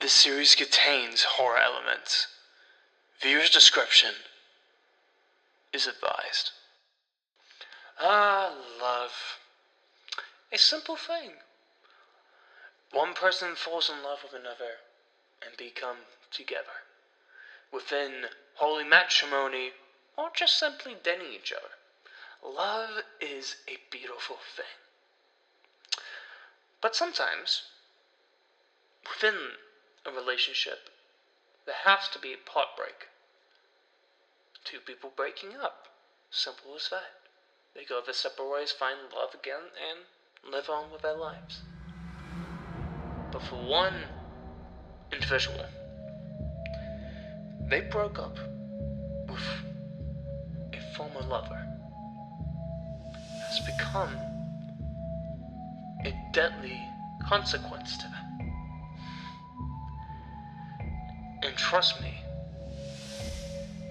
This series contains horror elements. Viewer's description is advised. Love. A simple thing. One person falls in love with another and become together. Within holy matrimony, or just simply dating each other. Love is a beautiful thing. But sometimes, within a relationship, there has to be a heartbreak. Two people breaking up. Simple as that. They go their separate ways, find love again, and live on with their lives. But for one individual, they broke up with a former lover. Has become a deadly consequence to them. And trust me,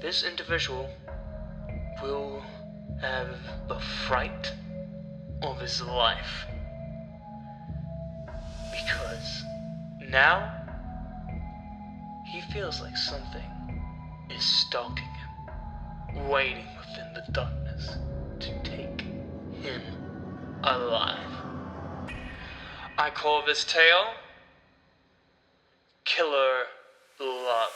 this individual will have the fright of his life. Because now he feels like something is stalking him, waiting within the darkness to take him alive. I call this tale Killer Love.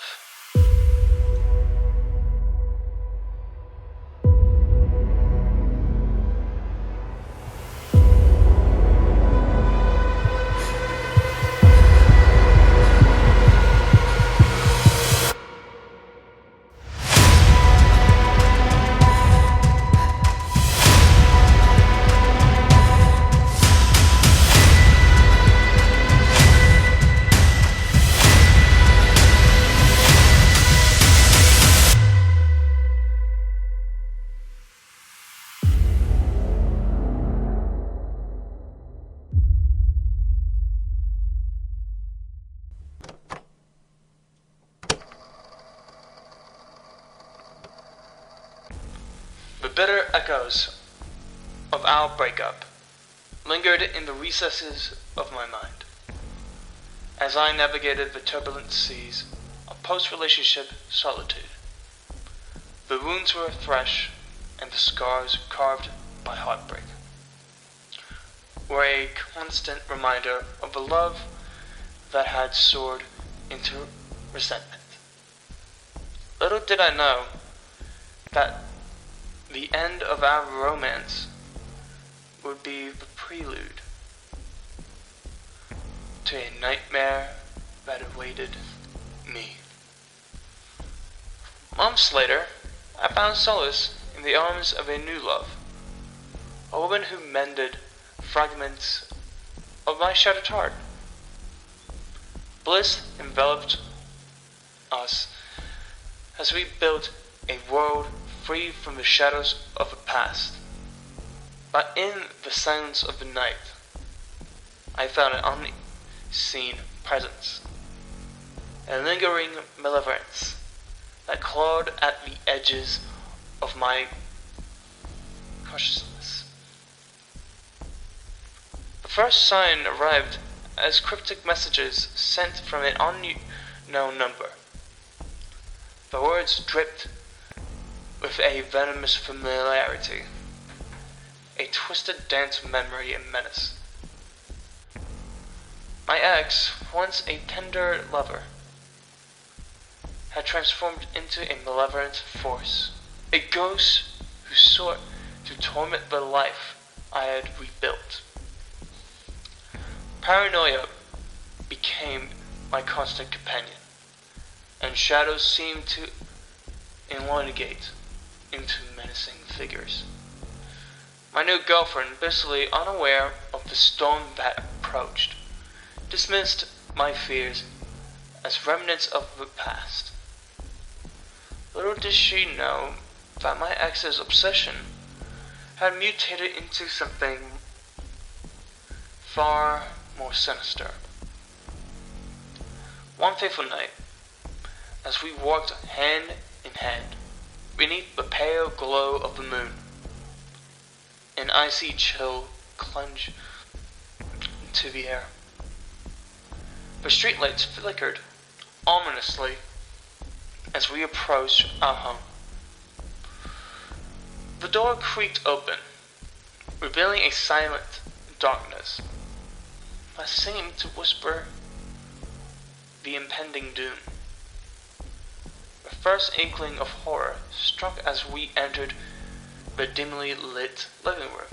The bitter echoes of our breakup lingered in the recesses of my mind as I navigated the turbulent seas of post-relationship solitude. The wounds were fresh, and the scars carved by heartbreak were a constant reminder of the love that had soared into resentment. Little did I know that the end of our romance would be the prelude to a nightmare that awaited me. Months later, I found solace in the arms of a new love, a woman who mended fragments of my shattered heart. Bliss enveloped us as we built a world free from the shadows of the past. But in the silence of the night, I found an unseen presence, a lingering malevolence that clawed at the edges of my consciousness. The first sign arrived as cryptic messages sent from an unknown number. The words dripped with a venomous familiarity, a twisted dance of memory and menace. My ex, once a tender lover, had transformed into a malevolent force, a ghost who sought to torment the life I had rebuilt. Paranoia became my constant companion, and shadows seemed to elongate into menacing figures. My new girlfriend, blissfully unaware of the storm that approached, dismissed my fears as remnants of the past. Little did she know that my ex's obsession had mutated into something far more sinister. One fateful night, as we walked hand in hand beneath the pale glow of the moon, an icy chill clung to the air. The streetlights flickered ominously as we approached our home. The door creaked open, revealing a silent darkness that seemed to whisper the impending doom. The first inkling of horror struck as we entered the dimly lit living room.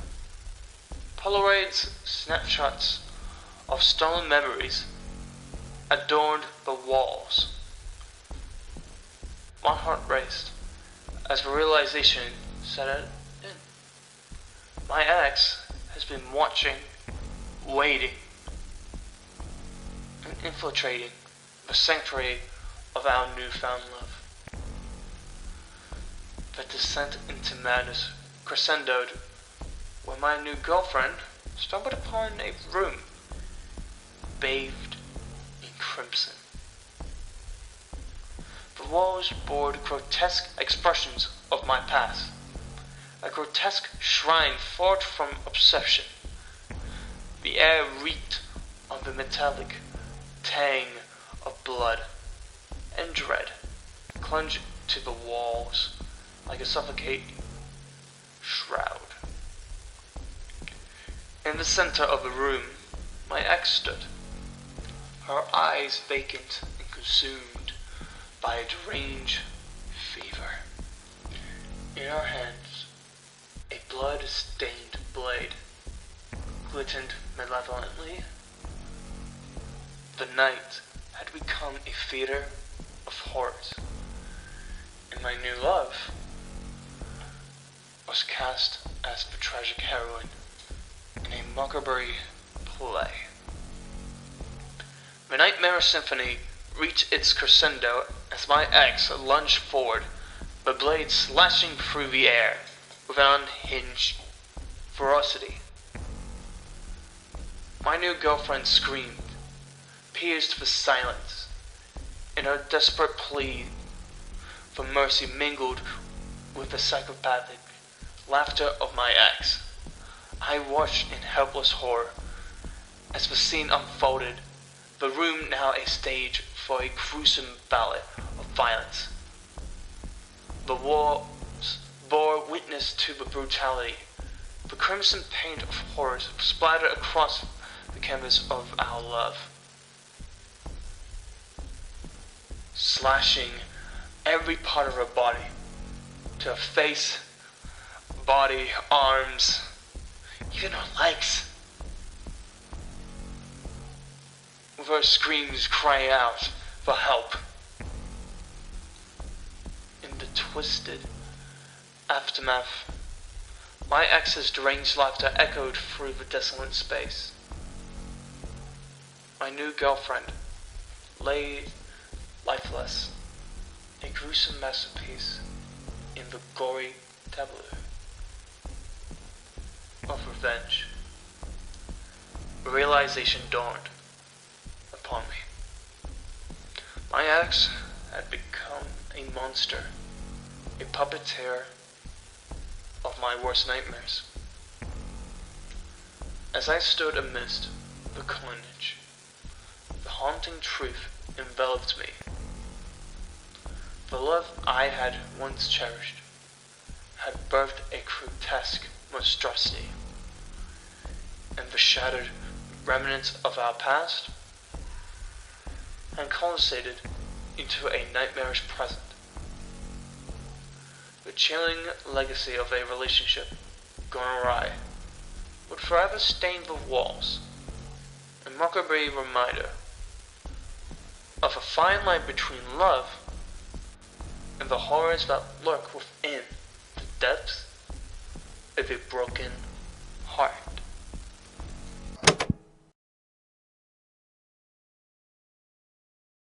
Polaroids, snapshots of stolen memories adorned the walls. My heart raced as the realization set in. My ex has been watching, waiting, and infiltrating the sanctuary of our newfound love. The descent into madness crescendoed when my new girlfriend stumbled upon a room bathed in crimson. The walls bore grotesque expressions of my past, a grotesque shrine forged from obsession. The air reeked of the metallic tang of blood, and dread clung to the walls like a suffocating shroud. In the center of the room, my ex stood, her eyes vacant and consumed by a deranged fever. In her hands, a blood-stained blade glistened malevolently. The night had become a theater of horrors, and my new love was cast as the tragic heroine in a mockery play. The Nightmare Symphony reached its crescendo as my ex lunged forward, the blade slashing through the air with unhinged ferocity. My new girlfriend screamed, pierced the silence, and her desperate plea for mercy mingled with the psychopathic laughter of my ex. I watched in helpless horror as the scene unfolded, the room now a stage for a gruesome ballet of violence. The walls bore witness to the brutality. The crimson paint of horrors splattered across the canvas of our love, slashing every part of her body, to her face, body, arms, even her legs. With her screams crying out for help. In the twisted aftermath, my ex's deranged laughter echoed through the desolate space. My new girlfriend lay lifeless, a gruesome masterpiece in the gory tableau of revenge. Realization dawned upon me. My ex had become a monster, a puppeteer of my worst nightmares. As I stood amidst the carnage, the haunting truth enveloped me. The love I had once cherished had birthed a grotesque monstrosity, and the shattered remnants of our past had condensated into a nightmarish present. The chilling legacy of a relationship gone awry would forever stain the walls, a mockery reminder of a fine line between love and the horrors that lurk within the depths of a broken heart.